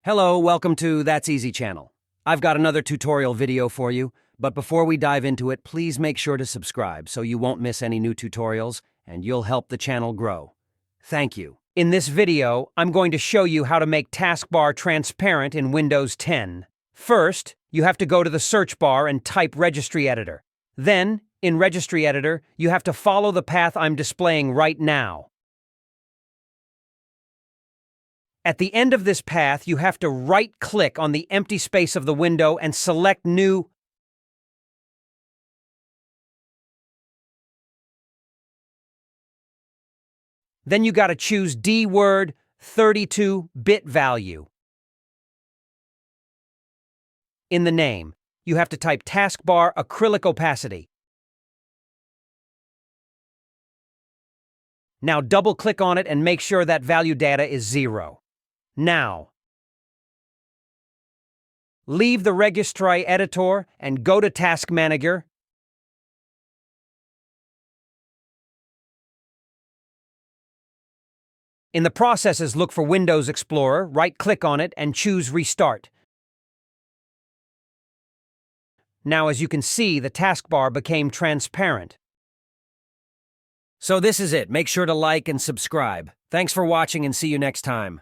Hello, welcome to That's Easy channel. I've got another tutorial video for you, but before we dive into it, please make sure to subscribe so you won't miss any new tutorials and you'll help the channel grow. Thank you. In this video, I'm going to show you how to make Taskbar transparent in Windows 10. First, you have to go to the search bar and type Registry Editor. Then, in Registry Editor, you have to follow the path I'm displaying right now. At the end of this path, you have to right-click on the empty space of the window and select New. Then you gotta choose D-Word 32-bit value. In the name, you have to type Taskbar Acrylic Opacity. Now double-click on it and make sure that value data is 0. Now, leave the Registry Editor and go to Task Manager. In the processes, look for Windows Explorer, right-click on it, and choose Restart. Now, as you can see, the taskbar became transparent. So this is it. Make sure to like and subscribe. Thanks for watching and see you next time.